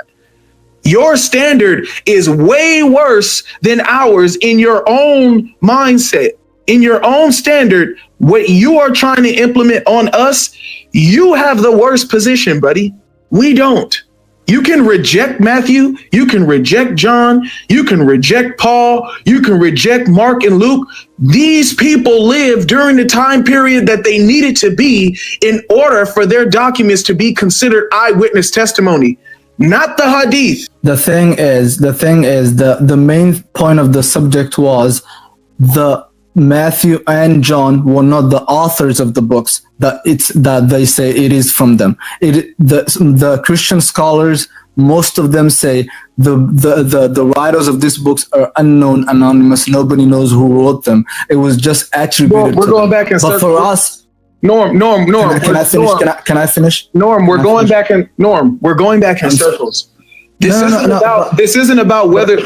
Your standard is way worse than ours in your own mindset. In your own standard, what you are trying to implement on us, you have the worst position, buddy. We don't. You can reject Matthew, you can reject John, you can reject Paul, you can reject Mark and Luke. These people lived during the time period that they needed to be in order for their documents to be considered eyewitness testimony. not the hadith. The thing is, the main point of the subject was the Matthew and John were not the authors of the books that they say it is from them. The Christian scholars, most of them say the writers of these books are unknown, anonymous. Nobody knows who wrote them. It was just attributed. We're to going them. back and but for us, Norm. can I finish? Can I finish? Norm, we're going back in circles. This isn't about whether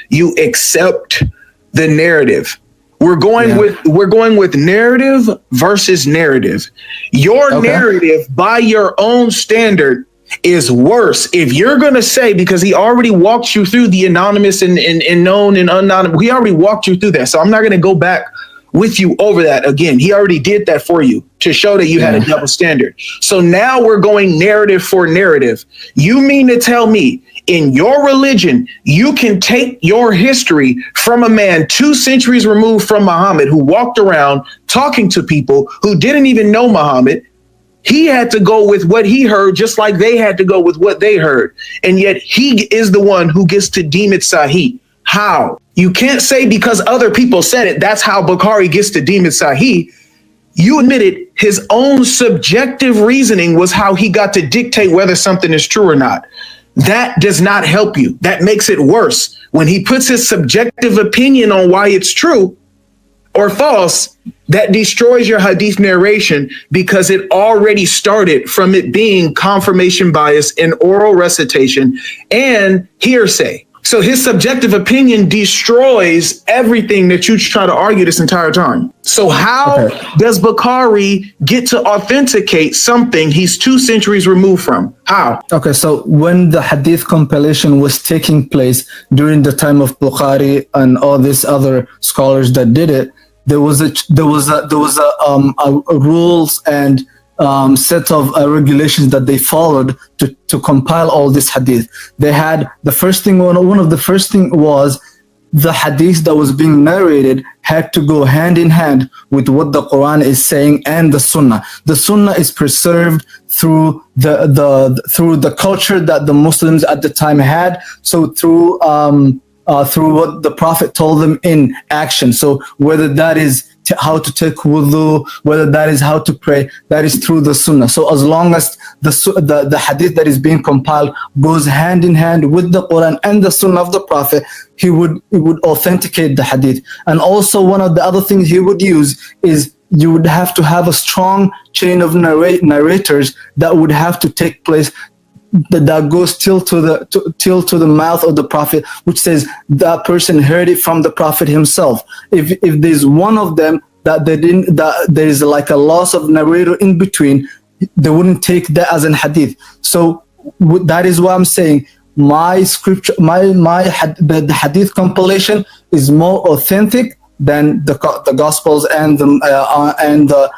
you accept the narrative. We're going with narrative versus narrative. Your narrative, by your own standard, is worse. If you're going to say, because he already walked you through the anonymous and known and unknown, he already walked you through that. So I'm not going to go back with you over that again. He already did that for you to show that you had a double standard. So now we're going narrative for narrative. You mean to tell me in your religion, you can take your history from a man 2 centuries removed from Muhammad who walked around talking to people who didn't even know Muhammad. He had to go with what he heard, just like they had to go with what they heard. And yet he is the one who gets to deem it Sahih. How? You can't say because other people said it, that's how Bukhari gets to deem it Sahih. You admitted his own subjective reasoning was how he got to dictate whether something is true or not. That does not help you. That makes it worse. When he puts his subjective opinion on why it's true or false, that destroys your hadith narration because it already started from it being confirmation bias and oral recitation and hearsay. So his subjective opinion destroys everything that you try to argue this entire time. So how does Bukhari get to authenticate something he's 2 centuries removed from? How? Okay, so when the hadith compilation was taking place during the time of Bukhari and all these other scholars that did it, there was a rules and set of regulations that they followed to compile all this hadith. They had one of the first thing was the hadith that was being narrated had to go hand in hand with what the Quran is saying and the Sunnah. The Sunnah is preserved through the culture that the Muslims at the time had. So through what the Prophet told them in action. So whether that is how to take wudu, whether that is how to pray, that is through the Sunnah. So as long as the hadith that is being compiled goes hand in hand with the Quran and the Sunnah of the Prophet, he would authenticate the hadith. And also one of the other things he would use is you would have to have a strong chain of narrators that would have to take place that goes till to the mouth of the Prophet, which says that person heard it from the Prophet himself. If there's one of them that there is like a loss of narrator in between, they wouldn't take that as an hadith. So that is why I'm saying my scripture, the hadith compilation is more authentic than the Gospels and the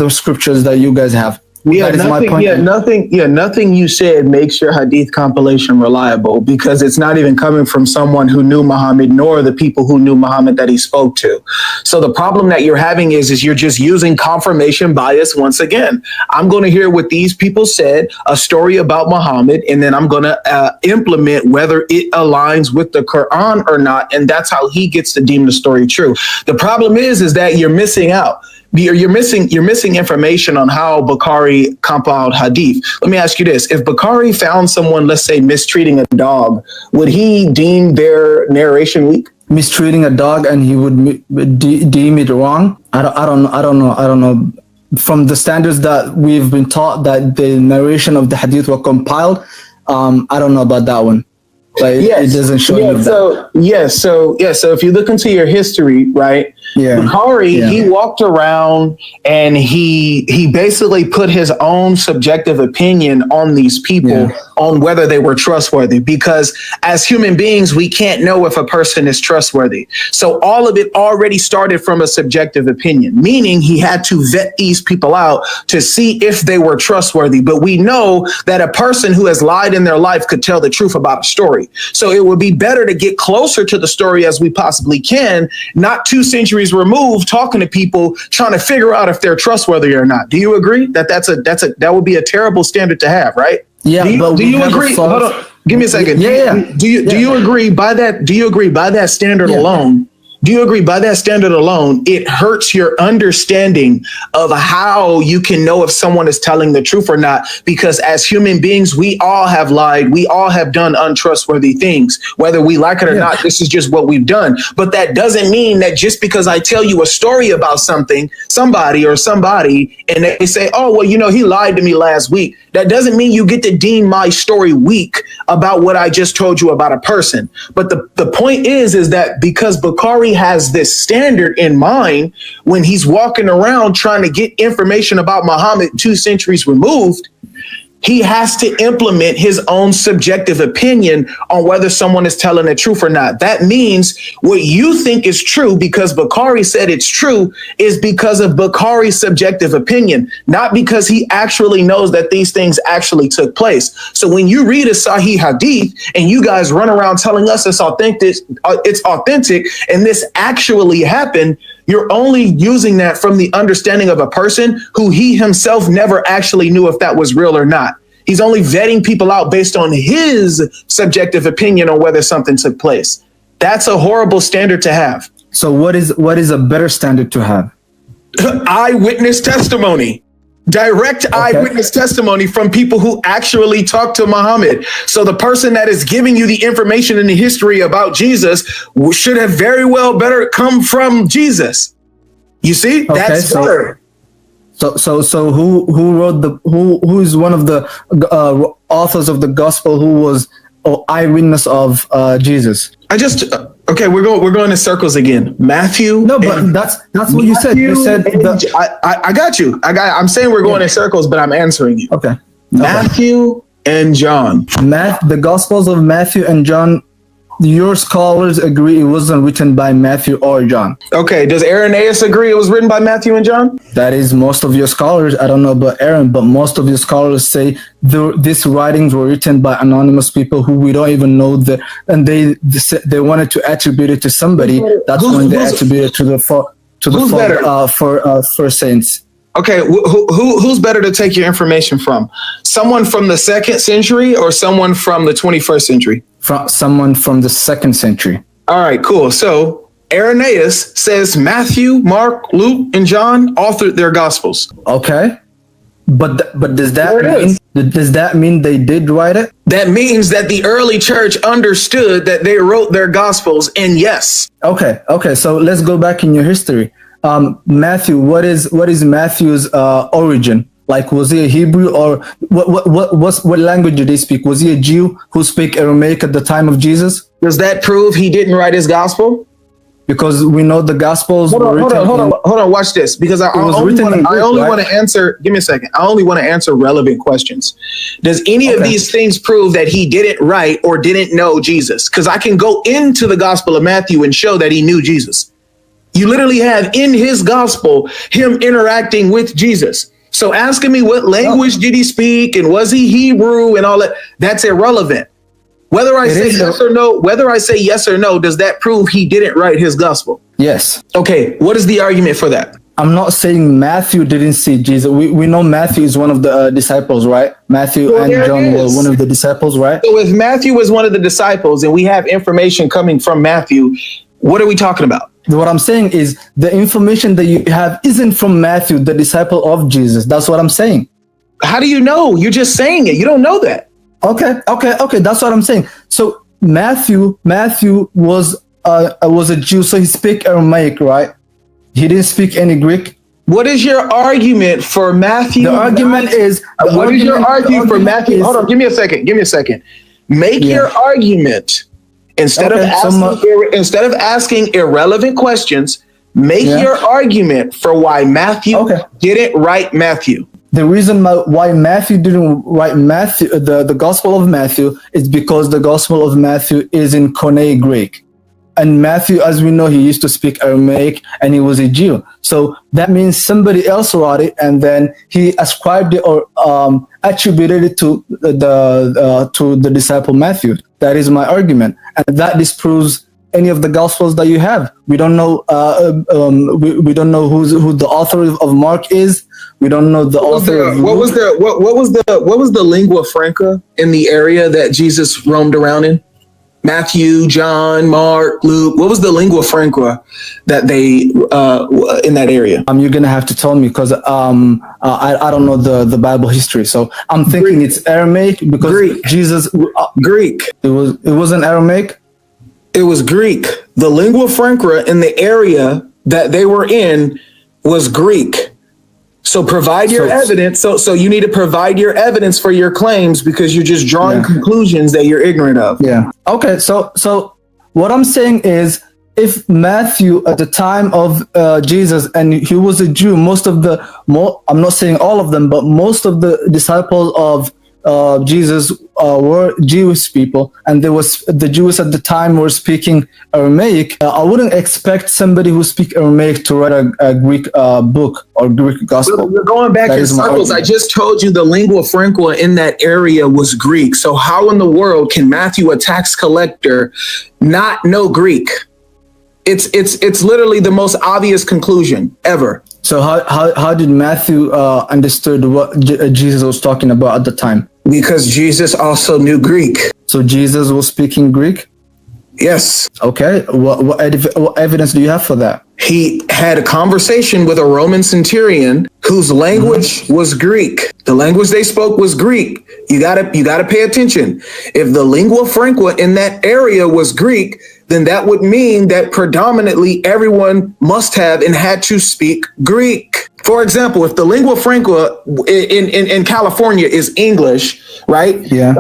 scriptures that you guys have. Nothing you said makes your hadith compilation reliable because it's not even coming from someone who knew Muhammad nor the people who knew Muhammad that he spoke to. So the problem that you're having is you're just using confirmation bias once again. I'm going to hear what these people said, a story about Muhammad, and then I'm going to implement whether it aligns with the Quran or not, and that's how he gets to deem the story true. The problem is that you're missing out. You're missing information on how Bukhari compiled hadith. Let me ask you this. If Bukhari found someone, let's say, mistreating a dog, would he deem their narration weak? Mistreating a dog and he would deem it wrong? I don't know. From the standards that we've been taught that the narration of the hadith were compiled, I don't know about that one. Like, it doesn't show you that. So if you look into your history, right? Bukhari, he walked around and he basically put his own subjective opinion on these people on whether they were trustworthy, because as human beings, we can't know if a person is trustworthy. So all of it already started from a subjective opinion, meaning he had to vet these people out to see if they were trustworthy. But we know that a person who has lied in their life could tell the truth about a story. story. So it would be better to get closer to the story as we possibly can, not 2 centuries removed, talking to people, trying to figure out if they're trustworthy or not. Do you agree that that would be a terrible standard to have, right? Yeah. Do you agree? Hold on. Give me a second. Yeah. Do you agree by that? Do you agree by that standard alone? Do you agree by that standard alone, it hurts your understanding of how you can know if someone is telling the truth or not? Because as human beings, we all have lied. We all have done untrustworthy things, whether we like it or not. This is just what we've done. But that doesn't mean that just because I tell you a story about somebody, and they say, oh, well, he lied to me last week. That doesn't mean you get to deem my story weak about what I just told you about a person. But the point is that because Bukhari has this standard in mind when he's walking around trying to get information about Muhammad 2 centuries removed, he has to implement his own subjective opinion on whether someone is telling the truth or not. That means what you think is true because Bukhari said it's true is because of Bukhari's subjective opinion, not because he actually knows that these things actually took place. So when you read a Sahih Hadith and you guys run around telling us it's authentic, and this actually happened, you're only using that from the understanding of a person who he himself never actually knew if that was real or not. He's only vetting people out based on his subjective opinion on whether something took place. That's a horrible standard to have. So what is a better standard to have? Eyewitness testimony. Direct eyewitness testimony from people who actually talked to Muhammad. So the person that is giving you the information in the history about Jesus should have very well better come from Jesus. You see, that's better. So who wrote who is one of the authors of the gospel who was eyewitness of Jesus? We're going in circles again. Matthew. No, but that's what you said. You said I got you. I'm saying we're going in circles, but I'm answering you. Okay. Matthew and John. The Gospels of Matthew and John. Your scholars agree it wasn't written by Matthew or John. Okay. Does Irenaeus agree it was written by Matthew and John? That is most of your scholars. I don't know about Aaron, but most of your scholars say these writings were written by anonymous people who we don't even know and they wanted to attribute it to somebody. That's when they attribute it to the first saints. Okay, who's better to take your information from? Someone from the 2nd century or someone from the 21st century? Someone from the 2nd century. All right, cool. So Irenaeus says Matthew, Mark, Luke, and John authored their gospels. Okay, but does that mean they did write it? That means that the early church understood that they wrote their gospels, and yes. Okay. So let's go back in your history. Matthew, what is Matthew's origin? Like, was he a Hebrew or what language did he speak? Was he a Jew who spoke Aramaic at the time of Jesus? Does that prove he didn't write his gospel? Because we know the Gospels. Hold on. Watch this, because I only want to answer. Give me a second. I only want to answer relevant questions. Does any of these things prove that he didn't write or didn't know Jesus? Because I can go into the Gospel of Matthew and show that he knew Jesus. You literally have in his gospel him interacting with Jesus. So asking me what language did he speak and was he Hebrew and all that, that's irrelevant. Whether I say yes or no, does that prove he didn't write his gospel? Yes. Okay, what is the argument for that? I'm not saying Matthew didn't see Jesus. We know Matthew is one of the disciples, right? Matthew and John were one of the disciples, right? So if Matthew was one of the disciples and we have information coming from Matthew, what are we talking about? What I'm saying is the information that you have isn't from Matthew, the disciple of Jesus. That's what I'm saying. How do you know? You're just saying it. You don't know that. Okay. That's what I'm saying. So Matthew was a Jew, so he spoke Aramaic, right? He didn't speak any Greek. What is your argument for Matthew? The argument is. What is your argument for Matthew? Hold on. Give me a second. Make your argument. Instead of asking irrelevant questions, make your argument for why Matthew didn't write Matthew. The reason why Matthew didn't write Matthew, the Gospel of Matthew, is because the Gospel of Matthew is in Koine Greek. and Matthew, as we know, he used to speak Aramaic and he was a Jew. So that means somebody else wrote it and then he ascribed it or attributed it to the disciple Matthew. That is my argument. And that disproves any of the Gospels that you have. We don't know. We don't know who the author of Mark is. We don't know the author. What was the lingua franca in the area that Jesus roamed around in? Matthew, John, Mark, Luke. What was the lingua franca that they in that area? You're gonna have to tell me because I don't know the Bible history. So I'm thinking Greek. It's Aramaic because Greek. Jesus Greek. It wasn't Aramaic. It was Greek. The lingua franca in the area that they were in was Greek. So provide your evidence. So you need to provide your evidence for your claims because you're just drawing conclusions that you're ignorant of. Yeah. Okay. So what I'm saying is, if Matthew at the time of Jesus, and he was a Jew, I'm not saying all of them, but most of the disciples of Jesus were Jewish people, and the Jews at the time were speaking Aramaic. I wouldn't expect somebody who speaks Aramaic to write a Greek book or Greek gospel. We're going back in circles. I just told you the lingua franca in that area was Greek. So how in the world can Matthew, a tax collector, not know Greek? It's literally the most obvious conclusion ever. So how did Matthew understood what Jesus was talking about at the time? Because Jesus also knew Greek. So Jesus was speaking Greek? Yes. Okay. What evidence do you have for that? He had a conversation with a Roman centurion whose language was Greek. The language they spoke was Greek. You gotta pay attention. If the lingua franca in that area was Greek, then that would mean that predominantly everyone must have and had to speak Greek. For example, if the lingua franca in California is English, right? Yeah.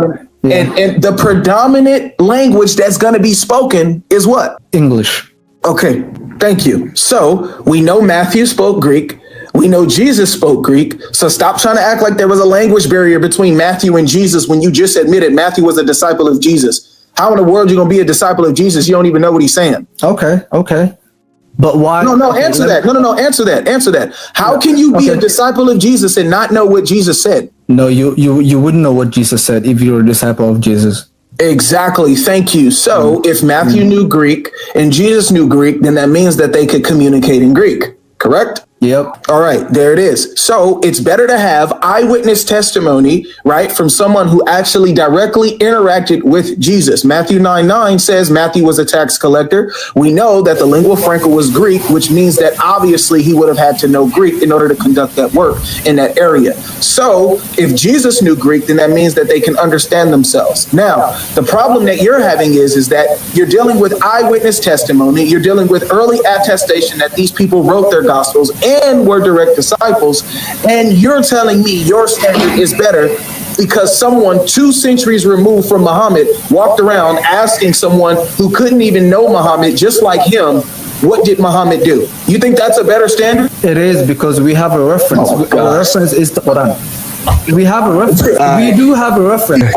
And the predominant language that's going to be spoken is what? English. Okay, thank you. So we know Matthew spoke Greek. We know Jesus spoke Greek. So stop trying to act like there was a language barrier between Matthew and Jesus when you just admitted Matthew was a disciple of Jesus. How in the world are you going to be a disciple of Jesus? You don't even know what he's saying. Okay. But why? Answer that. How can you be a disciple of Jesus and not know what Jesus said? No, you wouldn't know what Jesus said if you were a disciple of Jesus. Exactly. Thank you. So if Matthew knew Greek and Jesus knew Greek, then that means that they could communicate in Greek, correct? Yep. All right, there it is. So it's better to have eyewitness testimony, right, from someone who actually directly interacted with Jesus. Matthew 9:9 says Matthew was a tax collector. We know that the lingua franca was Greek, which means that obviously he would have had to know Greek in order to conduct that work in that area. So if Jesus knew Greek, then that means that they can understand themselves. Now, the problem that you're having is that you're dealing with eyewitness testimony. You're dealing with early attestation that these people wrote their gospels and were direct disciples, and you're telling me your standard is better because someone 2 centuries removed from Muhammad walked around asking someone who couldn't even know Muhammad, just like him, what did Muhammad do? You think that's a better standard? It is, because we have a reference. Our reference is the Quran. We have a reference. We do have a reference.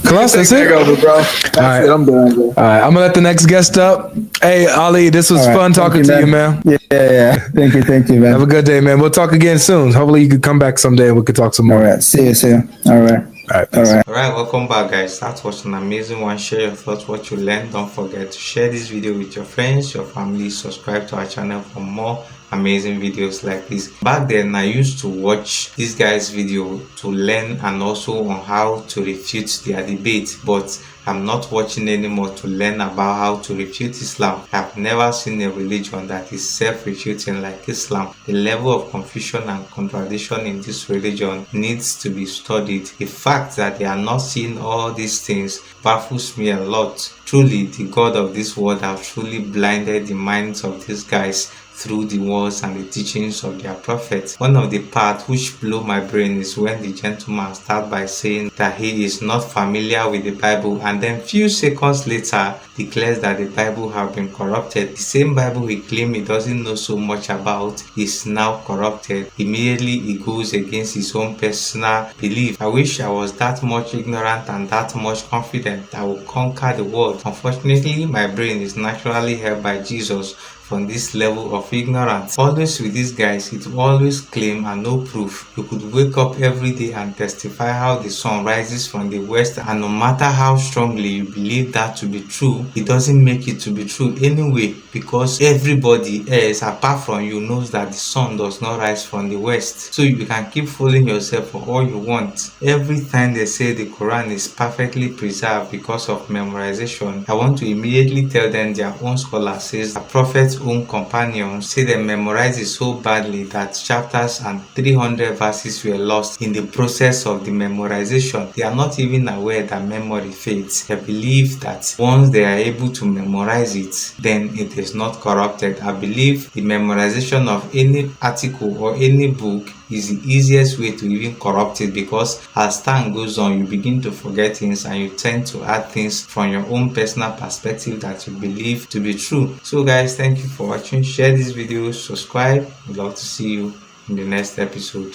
Class, that's it. Over, bro. That's it. I'm done, bro. All right, I'm gonna let the next guest up. Hey, Ali, this was fun talking to you, man. Yeah. Thank you, man. Have a good day, man. We'll talk again soon. Hopefully, you could come back someday and we could talk some more. All right. See you. All right. All right, welcome back, guys. That was an amazing one. Share your thoughts, what you learned. Don't forget to share this video with your friends, your family. Subscribe to our channel for more amazing videos like this. Back then, I used to watch this guy's video to learn and also on how to refute their debate, but I'm not watching anymore to learn about how to refute Islam. I've never seen a religion that is self-refuting like Islam. The level of confusion and contradiction in this religion needs to be studied. The fact that they are not seeing all these things baffles me a lot. Truly, the God of this world have truly blinded the minds of these guys through the words and the teachings of their prophets. One of the parts which blew my brain is when the gentleman started by saying that he is not familiar with the Bible, and then few seconds later declares that the Bible have been corrupted. The same Bible he claimed he doesn't know so much about is now corrupted. Immediately he goes against his own personal belief. I wish I was that much ignorant and that much confident that I would conquer the world. Unfortunately, my brain is naturally held by Jesus from this level of ignorance. Always with these guys, it will always claim and no proof. You could wake up every day and testify how the sun rises from the west, and no matter how strongly you believe that to be true, it doesn't make it to be true anyway, because everybody else apart from you knows that the sun does not rise from the west. So you can keep fooling yourself for all you want. Every time they say the Quran is perfectly preserved because of memorization, I want to immediately tell them their own scholar says the Prophet's own companions say they memorized it so badly that chapters and 300 verses were lost in the process of the memorization. They are not even aware that memory fades. They believe that once they are able to memorize it, then it is not corrupted. I believe the memorization of any article or any book is the easiest way to even corrupt it, because as time goes on you begin to forget things and you tend to add things from your own personal perspective that you believe to be true. So guys, thank you for watching. Share this video, subscribe. We'd love to see you in the next episode.